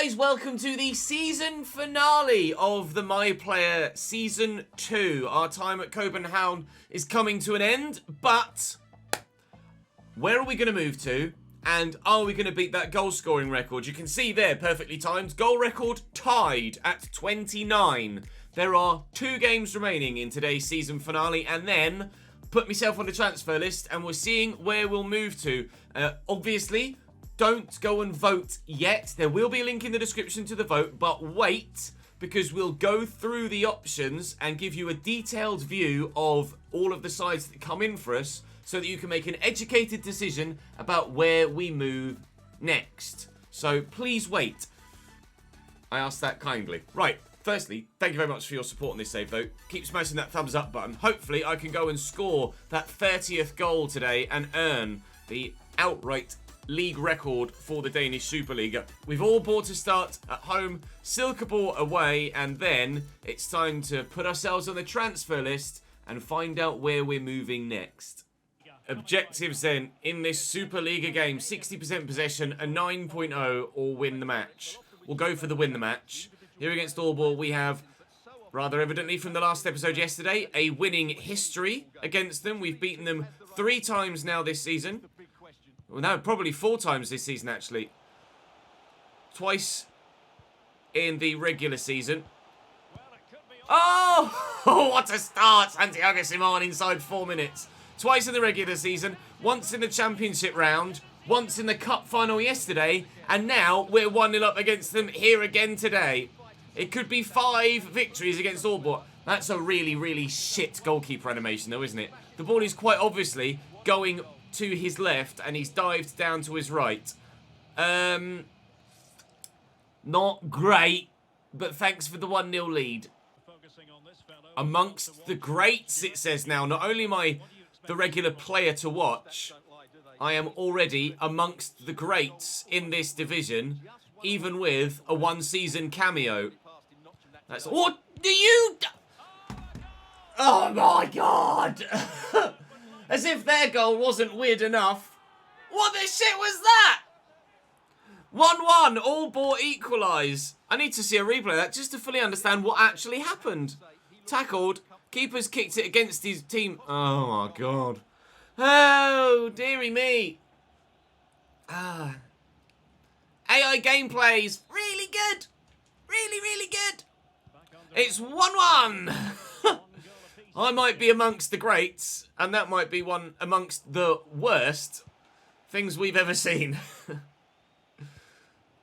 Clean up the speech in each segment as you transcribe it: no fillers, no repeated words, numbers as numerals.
guys, welcome to the season finale of the My Player Season 2. Our time at Copenhagen is coming to an end, but where are we going to move to? And are we going to beat that goal scoring record? You can see there, perfectly timed, goal record tied at 29. There are 2 games remaining in today's season finale, and then put myself on the transfer list, and we're seeing where we'll move to. Obviously, don't go and vote yet. There will be a link in the description to the vote, but wait, because we'll go through the options and give you a detailed view of all of the sides that come in for us so that you can make an educated decision about where we move next. So please wait. I ask that kindly. Right, firstly, thank you very much for your support on this save, though. Keep smashing that thumbs up button. Hopefully, I can go and score that 30th goal today and earn the outright league record for the Danish Superliga. We've all bought to start at home, Silkeborg away, and then it's time to put ourselves on the transfer list and find out where we're moving next. Objectives then in this Superliga game: 60% possession, a 9.0, or win the match. We'll go for the win the match. Here against Aalborg, we have, rather evidently from the last episode yesterday, a winning history against them. We've beaten them 3 times now this season. Well, no, probably 4 times this season, actually. Twice in the regular season. Oh, what a start. Santiago Simon inside 4 minutes. Twice in the regular season, once in the championship round, once in the cup final yesterday, and now we're 1-0 up against them here again today. It could be 5 victories against Aalborg. That's a really, really shit goalkeeper animation, though, isn't it? The ball is quite obviously going to his left, and he's dived down to his right. Not great, but thanks for the 1-0 lead. Amongst the greats, it says now. Not only am I the regular player to watch, I am already amongst the greats in this division, even with a 1-season cameo. That's what do you? Oh my god! As if their goal wasn't weird enough. What the shit was that? 1-1, Aalborg equalise. I need to see a replay of that just to fully understand what actually happened. Tackled, keeper's kicked it against his team. Oh my god. Oh, dearie me. AI gameplays, really good. Really, really good. It's 1-1. I might be amongst the greats, and that might be one amongst the worst things we've ever seen.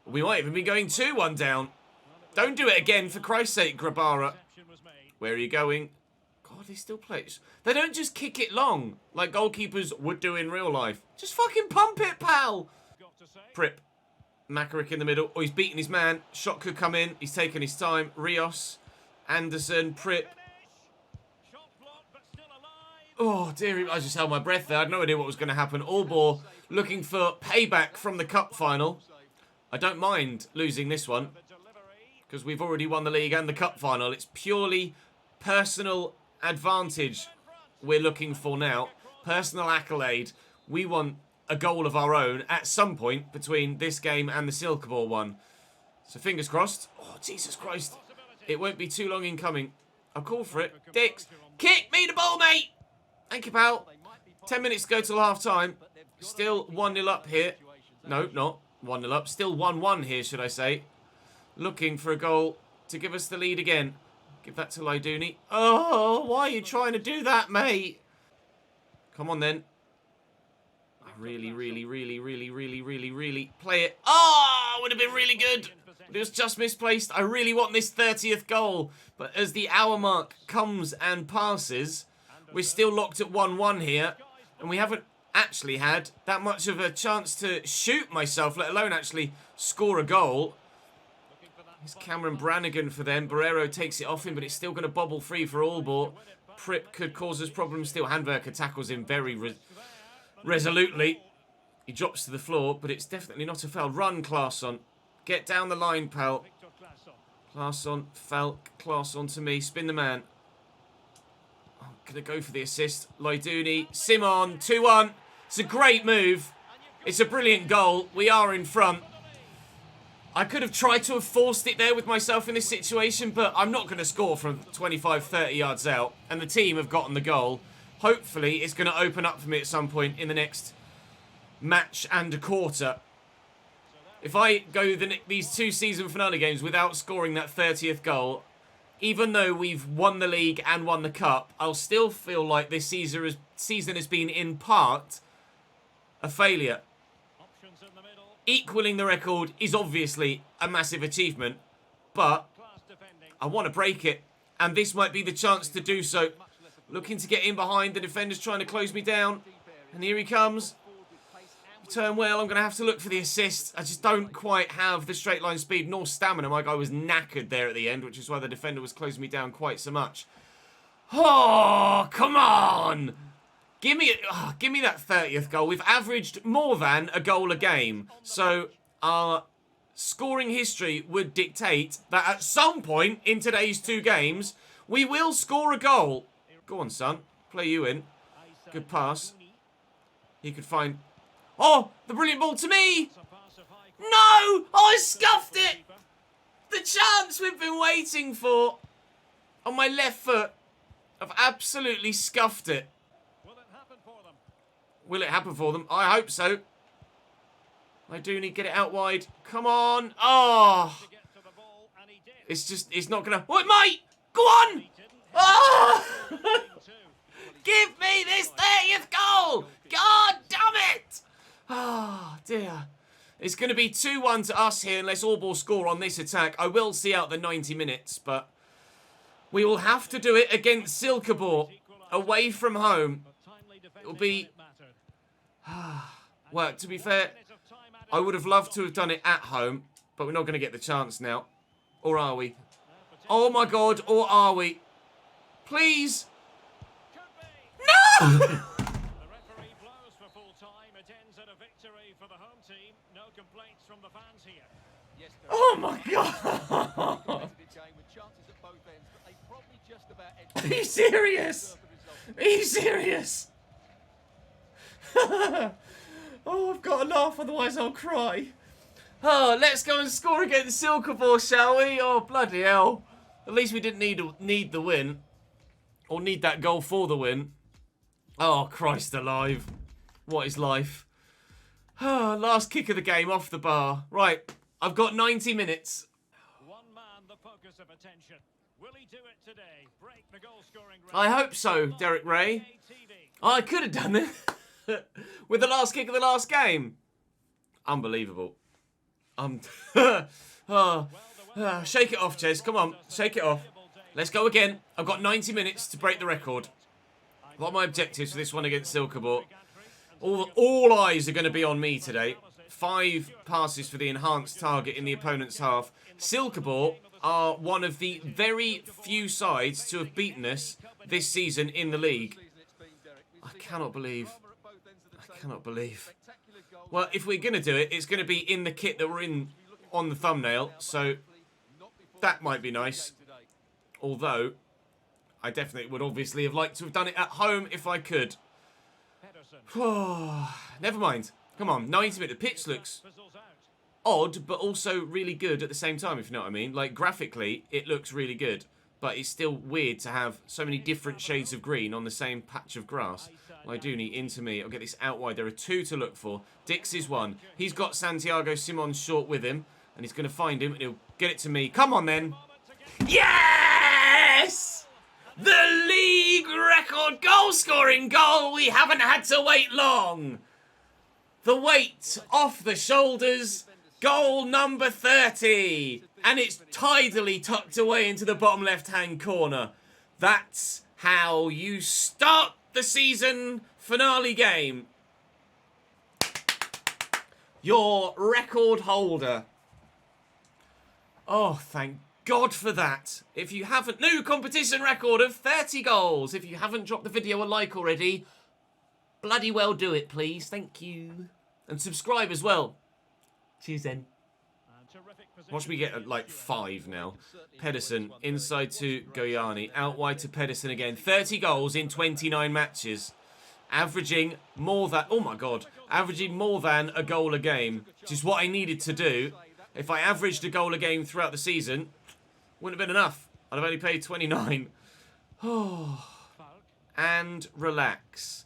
We might even be going 2-1 down. Don't do it again, for Christ's sake, Grabara. Where are you going? God, they still play. They don't just kick it long, like goalkeepers would do in real life. Just fucking pump it, pal. Prip. Makarik in the middle. Oh, he's beating his man. Shot could come in. He's taking his time. Rios. Anderson. Prip. Oh, dear. I just held my breath there. I had no idea what was going to happen. Aalborg looking for payback from the cup final. I don't mind losing this one, because we've already won the league and the cup final. It's purely personal advantage we're looking for now. Personal accolade. We want a goal of our own at some point between this game and the Silkeborg one. So fingers crossed. Oh, Jesus Christ. It won't be too long in coming. I'll call for it. Dix. Kick me the ball, mate. Thank you, pal. 10 minutes to go till half time. Still 1-0 up here. No, not 1-0 up. Still 1-1 here, should I say. Looking for a goal to give us the lead again. Give that to Laiduni. Oh, why are you trying to do that, mate? Come on, then. Really, really, really, really, really, really, really play it. Oh, would have been really good. But it was just misplaced. I really want this 30th goal. But as the hour mark comes and passes, we're still locked at 1-1 here. And we haven't actually had that much of a chance to shoot myself, let alone actually score a goal. It's Cameron Brannigan for them. Barrero takes it off him, but it's still going to bobble free for Aalborg. Prip could cause us problems still. Handwerker tackles him very resolutely. He drops to the floor, but it's definitely not a foul. Run, Claesson. Get down the line, pal. Claesson, Falk, Claesson to me. Spin the man. I'm going to go for the assist. Laiduni, Simon, 2-1. It's a great move. It's a brilliant goal. We are in front. I could have tried to have forced it there with myself in this situation, but I'm not going to score from 25, 30 yards out. And the team have gotten the goal. Hopefully, it's going to open up for me at some point in the next match and a quarter. If I go these 2 season finale games without scoring that 30th goal, even though we've won the league and won the cup, I'll still feel like this season has been, in part, a failure. Equaling the record is obviously a massive achievement, but I want to break it, and this might be the chance to do so. Looking to get in behind, the defender's trying to close me down, and here he comes. Turn well, I'm going to have to look for the assist. I just don't quite have the straight line speed nor stamina. My guy was knackered there at the end, which is why the defender was closing me down quite so much. Oh, come on! Give me that 30th goal. We've averaged more than a goal a game. So our scoring history would dictate that at some point in today's 2 games, we will score a goal. Go on, son. Play you in. Good pass. He could find... Oh, the brilliant ball to me! No! Oh, I scuffed it! The chance we've been waiting for on my left foot. I've absolutely scuffed it. Will it happen for them? I hope so. I do need to get it out wide. Come on. Oh. It's not going to... What, mate? Go on. Oh. Give me this 30th goal. God damn it. Oh, dear. It's going to be 2-1 to us here unless Allball score on this attack. I will see out the 90 minutes, but we will have to do it against Silkeborg away from home. It'll be... Well, to be fair, I would have loved to have done it at home, but we're not going to get the chance now. Or are we? Oh my God, or are we? Please! No! The referee blows for full time. It ends at a victory for the home team. No complaints from the fans here. Oh my God! Are you serious? Are you serious? Oh, I've got to laugh, otherwise I'll cry. Oh, let's go and score against Silkeborg, shall we? Oh, bloody hell. At least we didn't need the win. Or need that goal for the win. Oh, Christ alive. What is life? Oh, last kick of the game, off the bar. Right, I've got 90 minutes. One man, the focus of attention. Will he do it today? Break the goal scoring record. I hope so, Derek Ray. Oh, I could have done it. With the last kick of the last game. Unbelievable. Shake it off, Ches. Come on, shake it off. Let's go again. I've got 90 minutes to break the record. What are my objectives for this one against Silkeborg? All eyes are going to be on me today. 5 passes for the enhanced target in the opponent's half. Silkeborg are one of the very few sides to have beaten us this season in the league. I cannot believe. Well, if we're going to do it, it's going to be in the kit that we're in on the thumbnail. So that might be nice. Although, I definitely would obviously have liked to have done it at home if I could. Never mind. Come on, 90 minutes. The pitch looks odd, but also really good at the same time, if you know what I mean. Like, graphically, it looks really good. But it's still weird to have so many different shades of green on the same patch of grass. Lyduni into me. I'll get this out wide. There are 2 to look for. Dix is 1. He's got Santiago Simon short with him. And he's going to find him. And he'll get it to me. Come on, then. Yes! The league record goal-scoring goal. We haven't had to wait long. The weight off the shoulders. Goal number 30. And it's tidily tucked away into the bottom left-hand corner. That's how you start the season finale game. Your record holder. Oh, thank God for that. If you haven't... New competition record of 30 goals. If you haven't dropped the video a like already, bloody well do it, please. Thank you. And subscribe as well. Cheers then. Watch me get like 5 now. Pedersen inside to Goyani. Out wide to Pedersen again. 30 goals in 29 matches. Averaging more than... Oh my God. Averaging more than a goal a game. Which is what I needed to do. If I averaged a goal a game throughout the season, wouldn't have been enough. I'd have only paid 29. Oh, and relax.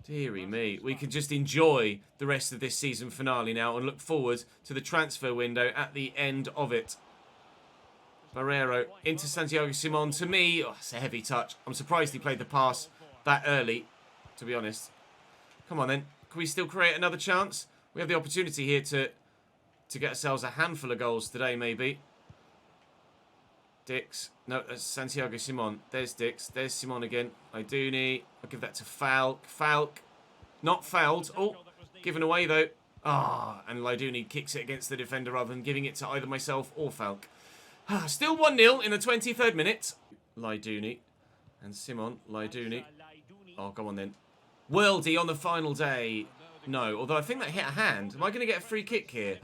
Deary me. We can just enjoy the rest of this season finale now and look forward to the transfer window at the end of it. Barrero into Santiago Simon. To me, oh, it's a heavy touch. I'm surprised he played the pass that early, to be honest. Come on then. Can we still create another chance? We have the opportunity here to get ourselves a handful of goals today, maybe. Dix. No, that's Santiago Simon. There's Dix. There's Simon again. Iduni. I'll give that to Falk. Falk. Not fouled. Oh, given away though. Ah, and Laiduni kicks it against the defender rather than giving it to either myself or Falk. Still 1-0 in the 23rd minute. Laiduni. And Simon. Laiduni. Oh, go on then. Worldy on the final day. No, although I think that hit a hand. Am I going to get a free kick here?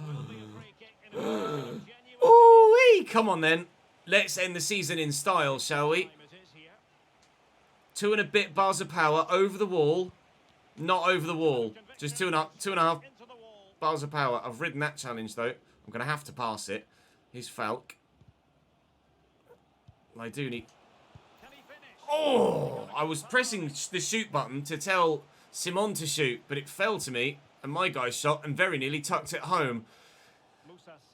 Ooh-wee. Come on then. Let's end the season in style, shall we? 2 and a bit bars of power over the wall. Not over the wall. Just 2.5 bars of power. I've ridden that challenge, though. I'm going to have to pass it. Here's Falk. Laiduni. Oh! I was pressing the shoot button to tell Simon to shoot, but it fell to me, and my guy shot and very nearly tucked it home.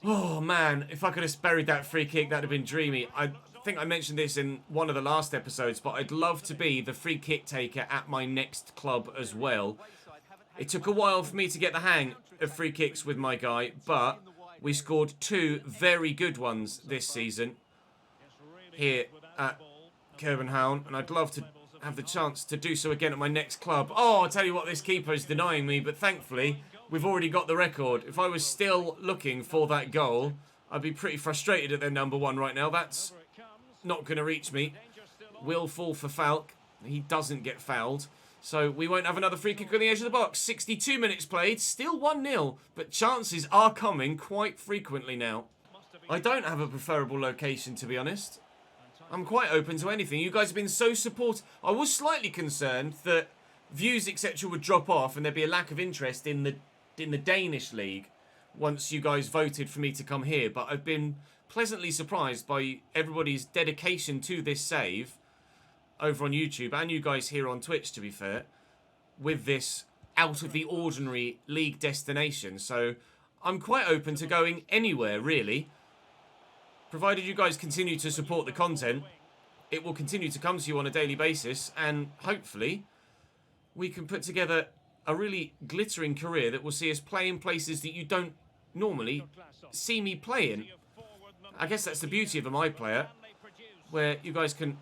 Oh, man. If I could have buried that free kick, that would have been dreamy. I think I mentioned this in one of the last episodes, but I'd love to be the free kick taker at my next club as well. It took a while for me to get the hang of free kicks with my guy, but we scored 2 very good ones this season here at Copenhagen, and I'd love to have the chance to do so again at my next club. Oh, I'll tell you what, this keeper is denying me, but thankfully we've already got the record. If I was still looking for that goal, I'd be pretty frustrated at their number 1 right now. That's not going to reach me. Will fall for Falk. He doesn't get fouled. So we won't have another free kick on the edge of the box. 62 minutes played, still 1-0, but chances are coming quite frequently now. I don't have a preferable location, to be honest. I'm quite open to anything. You guys have been so supportive. I was slightly concerned that views, etc. would drop off and there'd be a lack of interest in the Danish league once you guys voted for me to come here. But I've been pleasantly surprised by everybody's dedication to this save over on YouTube and you guys here on Twitch, to be fair, with this out of the ordinary league destination. So I'm quite open to going anywhere, really. Provided you guys continue to support the content, it will continue to come to you on a daily basis, and hopefully we can put together a really glittering career that will see us play in places that you don't normally see me play in. I guess that's the beauty of a My Player, where you guys can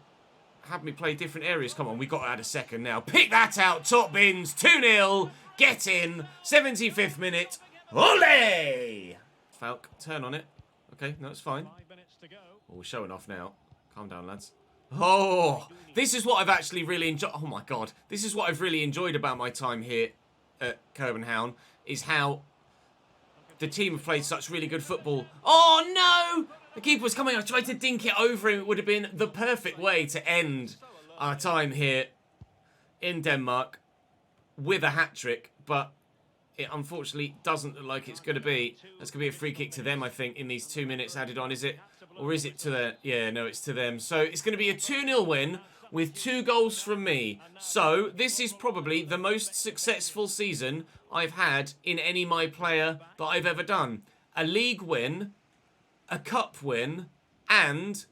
have me play different areas. Come on, we've got to add a second now. Pick that out, top bins, 2-0, get in, 75th minute, ole! Falk, turn on it. Okay, no, it's fine. Oh, we're showing off now. Calm down, lads. Oh, this is what I've actually really enjoyed. Oh, my God. This is what I've really enjoyed about my time here at Copenhagen, is how the team have played such really good football. Oh, no! The keeper was coming. I tried to dink it over him. It would have been the perfect way to end our time here in Denmark with a hat-trick, but it unfortunately doesn't look like it's going to be. That's going to be a free kick to them, I think, in these 2 minutes added on, is it? Or is it to the... Yeah, no, it's to them. So it's going to be a 2-0 win with 2 goals from me. So this is probably the most successful season I've had in any My Player that I've ever done. A league win, a cup win, and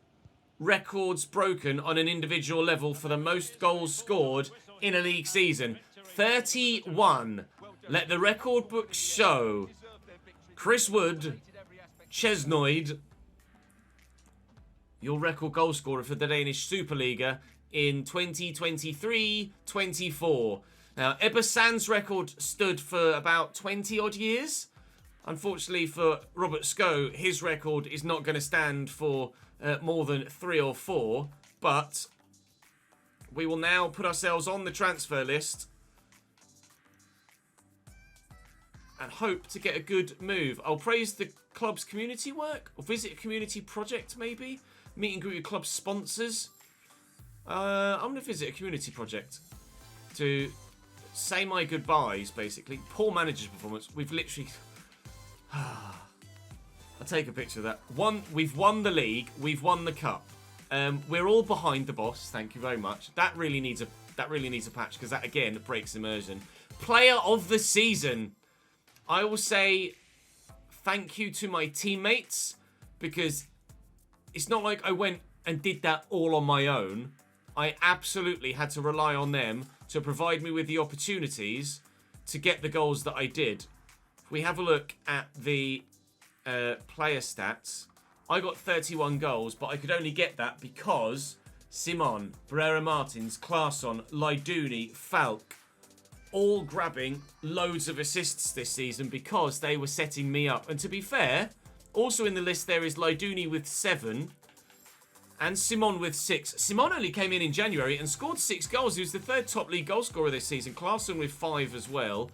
records broken on an individual level for the most goals scored in a league season. 31. Let the record book show. Chris Wood, Chesnoid, your record goal scorer for the Danish Superliga in 2023-24. Now, Ebba Sand's record stood for about 20 odd years. Unfortunately for Robert Sko, his record is not going to stand for more than 3 or 4. But we will now put ourselves on the transfer list and hope to get a good move. I'll praise the club's community work, or visit a community project maybe. Meet and greet with club sponsors. I'm going to visit a community project to say my goodbyes, basically. Poor manager's performance. We've literally... I'll take a picture of that. We've won the league. We've won the cup. We're all behind the boss. Thank you very much. That really needs a patch because that again breaks immersion. Player of the season. I will say thank you to my teammates because it's not like I went and did that all on my own. I absolutely had to rely on them to provide me with the opportunities to get the goals that I did. If we have a look at the player stats, I got 31 goals, but I could only get that because Simon, Barrera Martins, Claesson, Lyduni, Falk, all grabbing loads of assists this season because they were setting me up. And to be fair, also in the list there is Lyduni with 7 and Simon with 6. Simon only came in January and scored 6 goals. He was the 3rd top league goal scorer this season. Claesson with 5 as well.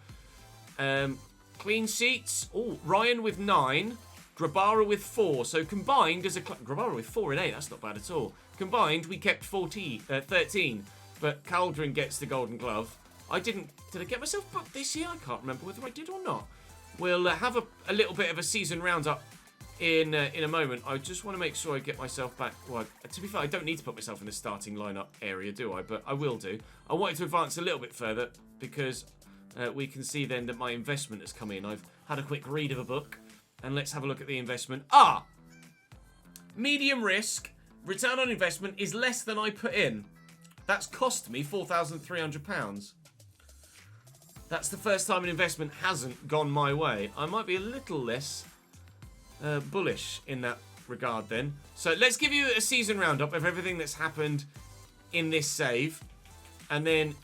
Clean sheets. Oh, Ryan with 9. Grabara with 4. So combined as a... Grabara with 4 and 8. That's not bad at all. Combined, we kept 13. But Caldron gets the Golden Glove. Did I get myself booked this year? I can't remember whether I did or not. We'll have a little bit of a season roundup in a moment. I just want to make sure I get myself back. Well, to be fair, I don't need to put myself in the starting lineup area, do I? But I will do. I wanted to advance a little bit further because we can see then that my investment has come in. I've had a quick read of a book, and let's have a look at the investment. Medium risk, return on investment is less than I put in. That's cost me £4,300. That's the first time an investment hasn't gone my way. I might be a little less bullish in that regard then. So let's give you a season roundup of everything that's happened in this save. And then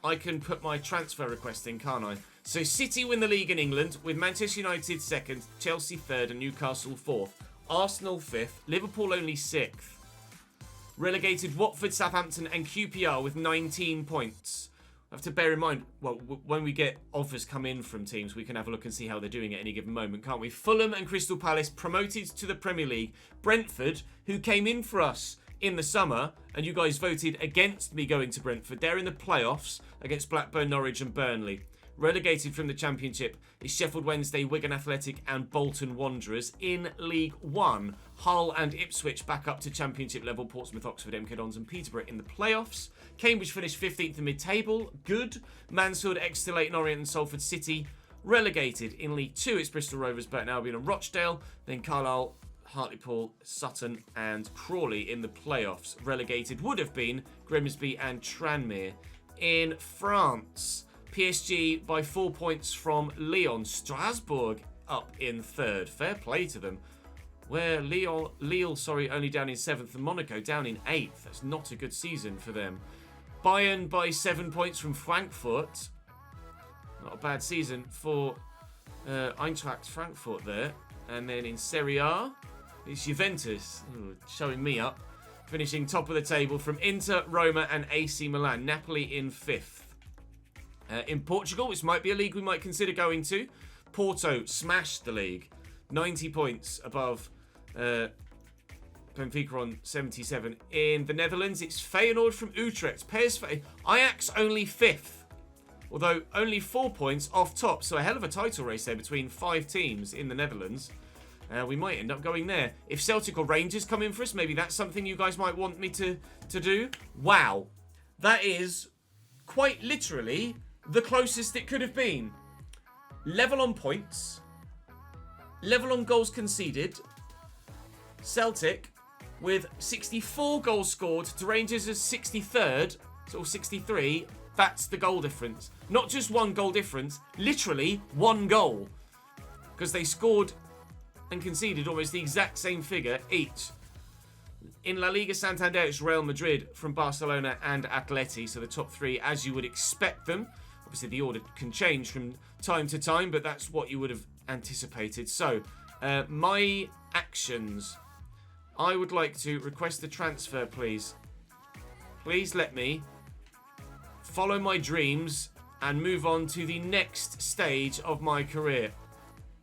I can put my transfer request in, can't I? So City win the league in England with Manchester United 2nd, Chelsea 3rd and Newcastle 4th. Arsenal 5th, Liverpool only 6th. Relegated Watford, Southampton and QPR with 19 points. I have to bear in mind, well, when we get offers come in from teams, we can have a look and see how they're doing at any given moment, can't we? Fulham and Crystal Palace promoted to the Premier League. Brentford, who came in for us in the summer, and you guys voted against me going to Brentford. They're in the playoffs against Blackburn, Norwich and Burnley. Relegated from the Championship is Sheffield Wednesday, Wigan Athletic and Bolton Wanderers. In League One, Hull and Ipswich back up to Championship level. Portsmouth, Oxford, MK Dons and Peterborough in the playoffs. Cambridge finished 15th in mid-table. Good. Mansfield, Exeter, Leyton Orient and Salford City relegated. In League Two, it's Bristol Rovers, Burton Albion and Rochdale. Then Carlisle, Hartlepool, Sutton and Crawley in the playoffs. Relegated would have been Grimsby and Tranmere. In France, PSG by 4 points from Lyon. Strasbourg up in 3rd. Fair play to them. Where Lille, only down in 7th and Monaco down in 8th. That's not a good season for them. Bayern by 7 points from Frankfurt. Not a bad season for Eintracht Frankfurt there. And then in Serie A, it's Juventus. Showing me up. Finishing top of the table from Inter, Roma and AC Milan. Napoli in 5th. In Portugal, which might be a league we might consider going to, Porto smashed the league. 90 points above Benfica on 77. In the Netherlands, it's Feyenoord from Utrecht. PSV. Ajax only 5th. Although only 4 points off top. So a hell of a title race there between 5 teams in the Netherlands. We might end up going there. If Celtic or Rangers come in for us, maybe that's something you guys might want me to do. Wow. That is quite literally the closest it could have been. Level on points. Level on goals conceded. Celtic with 64 goals scored to Rangers as 63rd, so 63. That's the goal difference. Not just one goal difference, literally one goal. Because they scored and conceded almost the exact same figure each. In La Liga Santander, it's Real Madrid from Barcelona and Atleti, so the top 3 as you would expect them. Obviously, the order can change from time to time, but that's what you would have anticipated. So, my actions. I would like to request a transfer, please. Please let me follow my dreams and move on to the next stage of my career.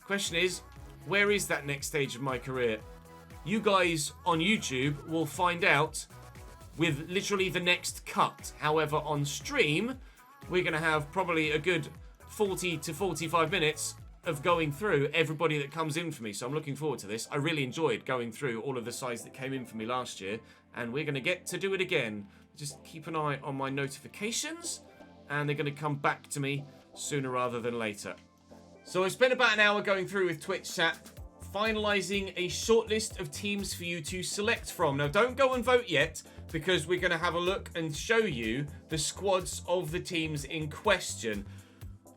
Question is, where is that next stage of my career? You guys on YouTube will find out with literally the next cut. However, on stream, we're going to have probably a good 40 to 45 minutes of going through everybody that comes in for me, so I'm looking forward to this. I really enjoyed going through all of the sides that came in for me last year, and we're going to get to do it again. Just keep an eye on my notifications, and they're going to come back to me sooner rather than later. So I spent about an hour going through with Twitch chat, finalising a shortlist of teams for you to select from. Now, don't go and vote yet, because we're going to have a look and show you the squads of the teams in question.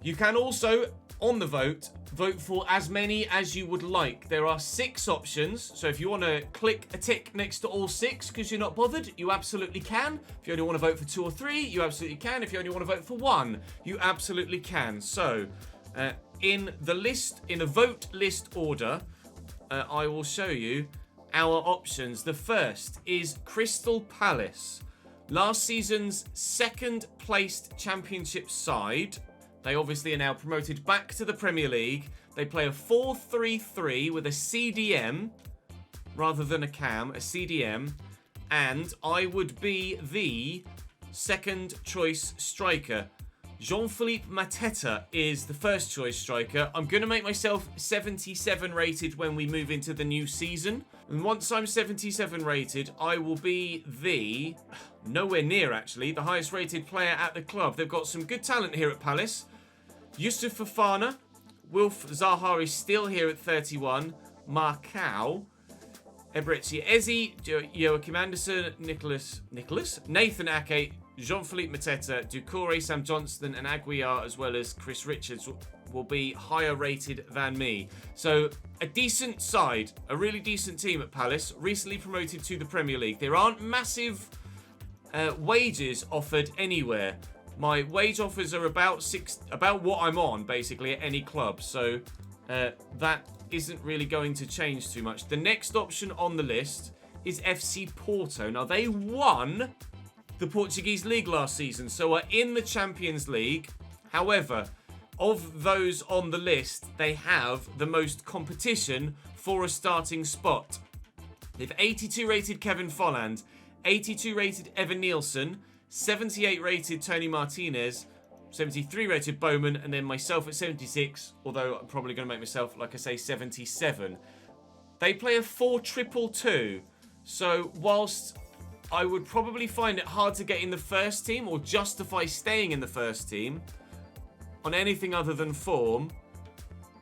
You can also, on the vote for as many as you would like. There are 6 options, so if you want to click a tick next to all 6 because you're not bothered, you absolutely can. If you only want to vote for 2 or 3, you absolutely can. If you only want to vote for 1, you absolutely can. So, in the vote list order, I will show you our options. The first is Crystal Palace, last season's second placed championship side. They obviously are now promoted back to the Premier League. They play a 4-3-3 with a CDM rather than a cam, a CDM. And I would be the second choice striker. Jean-Philippe Mateta is the first choice striker. I'm going to make myself 77 rated when we move into the new season. And once I'm 77 rated, I will be nowhere near actually, the highest rated player at the club. They've got some good talent here at Palace. Yusuf Fofana, Wilf Zaha is still here at 31, Marcao, Eberechi Eze, Joachim Anderson, Nathan Ake, Jean-Philippe Mateta, Doucouré, Sam Johnston and Aguiar, as well as Chris Richards, will be higher rated than me. So a decent side, a really decent team at Palace, recently promoted to the Premier League. There aren't massive wages offered anywhere. My wage offers are about what I'm on, basically, at any club. So that isn't really going to change too much. The next option on the list is FC Porto. Now, they won the Portuguese League last season, so are in the Champions League. However, of those on the list, they have the most competition for a starting spot. They've 82 rated Kevin Folland, 82 rated Evan Nielsen, 78 rated Tony Martinez, 73 rated Bowman, and then myself at 76, although I'm probably going to make myself, like I say, 77. They play a 4-2-2, so whilst I would probably find it hard to get in the first team or justify staying in the first team on anything other than form,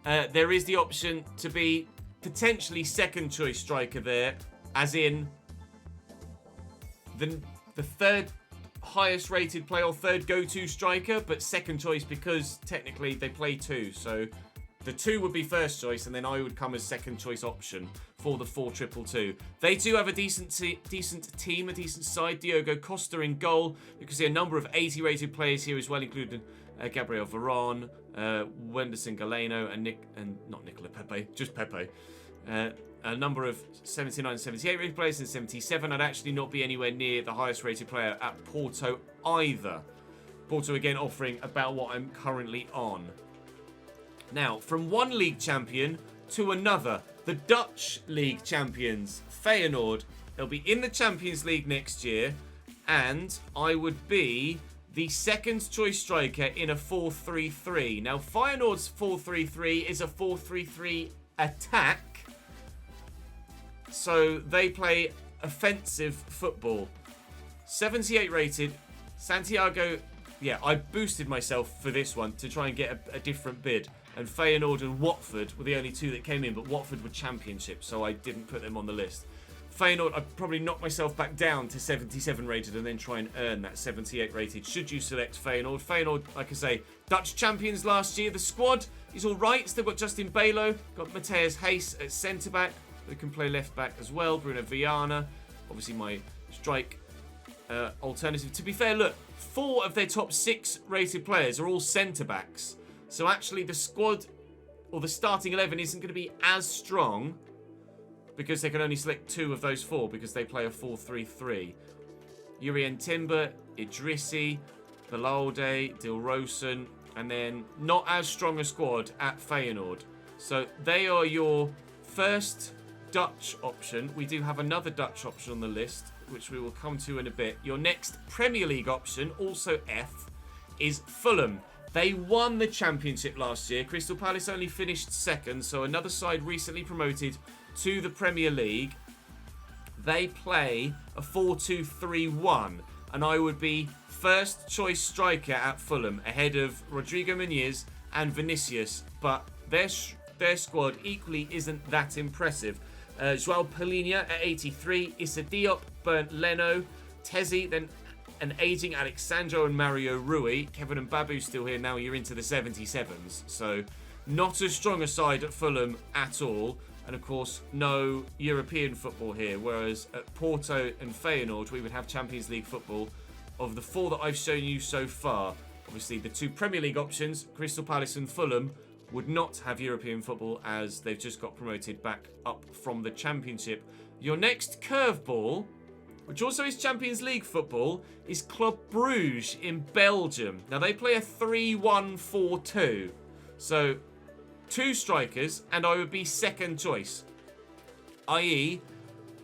there is the option to be potentially second choice striker there, as in the third highest rated player or third go-to striker, but second choice because technically they play 2, so the 2 would be first choice and then I would come as second choice option for the 4-2-2. They do have a decent team, a decent side. Diogo Costa in goal. You can see a number of 80 rated players here as well, including Gabriel Veron, Wenderson Galeno and not Nicola Pepe, just Pepe. A number of 79, 78 rated players and 77. I'd actually not be anywhere near the highest rated player at Porto either. Porto again offering about what I'm currently on. Now, from one league champion to another, the Dutch league champions, Feyenoord. They'll be in the Champions League next year, and I would be the second choice striker in a 4-3-3. Now, Feyenoord's 4-3-3 is a 4-3-3 attack, so they play offensive football. 78 rated, Santiago. Yeah, I boosted myself for this one to try and get a different bid. And Feyenoord and Watford were the only 2 that came in, but Watford were championship, so I didn't put them on the list. Feyenoord, I'd probably knock myself back down to 77 rated and then try and earn that 78 rated should you select Feyenoord. Feyenoord, like I say, Dutch champions last year. The squad is all right. Still got Justin Balo, got Matthias Hayes at centre-back, who can play left-back as well. Bruno Viana, obviously my strike alternative. To be fair, look, 4 of their top 6 rated players are all centre-backs. So actually the squad, or the starting 11, isn't going to be as strong because they can only select 2 of those 4 because they play a 4-3-3. Urien Timber, Idrissi, Belalde, Dilrosun, and then not as strong a squad at Feyenoord. So they are your first Dutch option. We do have another Dutch option on the list, which we will come to in a bit. Your next Premier League option, also F, is Fulham. They won the championship last year. Crystal Palace only finished second, so another side recently promoted to the Premier League. They play a 4-2-3-1, and I would be first choice striker at Fulham ahead of Rodrigo Muniz and Vinicius, but their squad equally isn't that impressive. Joao Palhinha at 83, Issa Diop, Bernd Leno, Tezzy, then an ageing Alexandro and Mario Rui. Kevin and Babu still here now. You're into the 77s, so not as strong a side at Fulham at all. And of course, no European football here, whereas at Porto and Feyenoord, we would have Champions League football. Of the four that I've shown you so far, obviously the two Premier League options, Crystal Palace and Fulham, would not have European football as they've just got promoted back up from the Championship. Your next curveball, which also is Champions League football, is Club Bruges in Belgium. Now, they play a 3-1-4-2. So, two strikers, and I would be second choice. I.e.,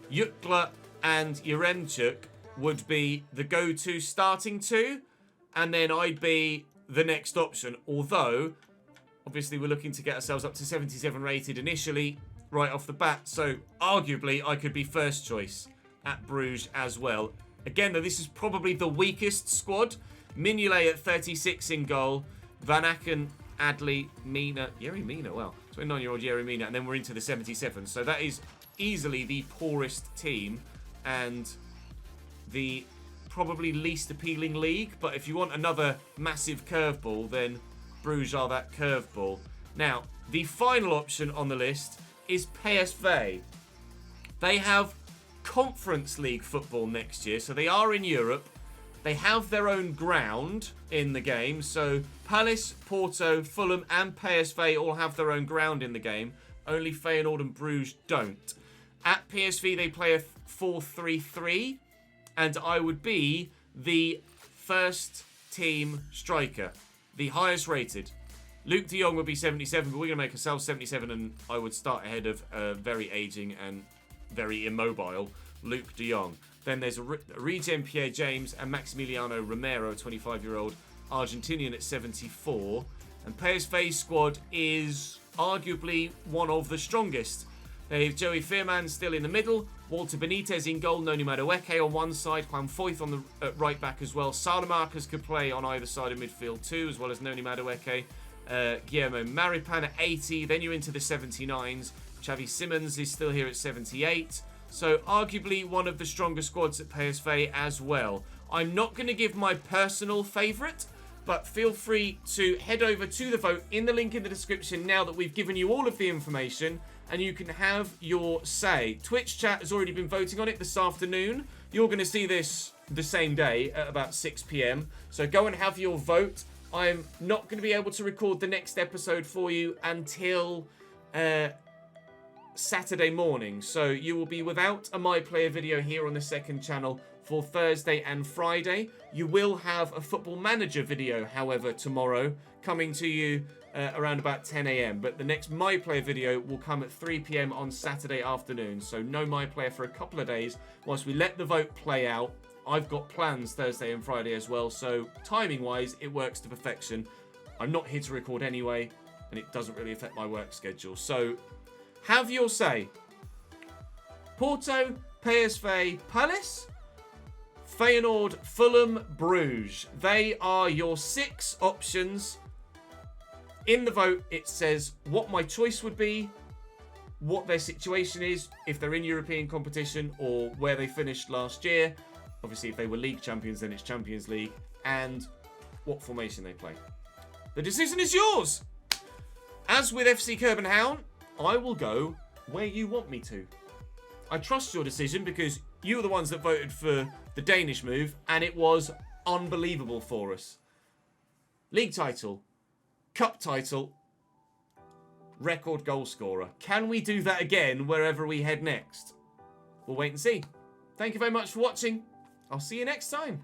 Jutgla and Yaremchuk would be the go-to starting two, and then I'd be the next option. Although, obviously, we're looking to get ourselves up to 77 rated initially, right off the bat. So, arguably, I could be first choice at Bruges as well. Again, though, this is probably the weakest squad. Mignolet at 36 in goal. Van Aken, Adley, Mina. Yerry Mina, wow. 29-year-old Yerry Mina. And then we're into the 77. So that is easily the poorest team and the probably least appealing league. But if you want another massive curveball, then Bruges are that curveball. Now, the final option on the list is PSV. They have Conference League football next year, so they are in Europe. They have their own ground in the game, so Palace, Porto, Fulham and PSV all have their own ground in the game. Only Feyenoord and Bruges don't. At PSV, they play a 4-3-3, and I would be the first team striker, the highest rated. Luke de Jong would be 77, but we're going to make ourselves 77, and I would start ahead of very aging and very immobile Luke de Jong. Then there's a Regen Pierre James and Maximiliano Romero, 25-year-old Argentinian at 74. And PSV's squad is arguably one of the strongest. They have Joey Fearman still in the middle, Walter Benitez in goal, Noni Madueke on one side, Juan Foyth on the right back as well. Salamakers could play on either side of midfield too, as well as Noni Madueke. Guillermo Maripan at 80. Then you're into the 79s. Xavi Simons is still here at 78. So arguably one of the stronger squads at PSV as well. I'm not going to give my personal favourite, but feel free to head over to the vote in the link in the description now that we've given you all of the information, and you can have your say. Twitch chat has already been voting on it this afternoon. You're going to see this the same day at about 6 p.m. So go and have your vote. I'm not going to be able to record the next episode for you until Saturday morning, so you will be without a My Player video here on the second channel for Thursday and Friday. You will have a Football Manager video, however, tomorrow, coming to you around about 10 a.m. But the next My Player video will come at 3 p.m. on Saturday afternoon, so no My Player for a couple of days whilst we let the vote play out. I've got plans Thursday and Friday as well, so timing-wise, it works to perfection. I'm not here to record anyway, and it doesn't really affect my work schedule, so have your say. Porto, PSV, Palace, Feyenoord, Fulham, Bruges. They are your 6 options. In the vote, it says what my choice would be, what their situation is, if they're in European competition, or where they finished last year. Obviously, if they were league champions, then it's Champions League, and what formation they play. The decision is yours. As with FC Copenhagen, I will go where you want me to. I trust your decision because you were the ones that voted for the Danish move, and it was unbelievable for us. League title, cup title, record goal scorer. Can we do that again wherever we head next? We'll wait and see. Thank you very much for watching. I'll see you next time.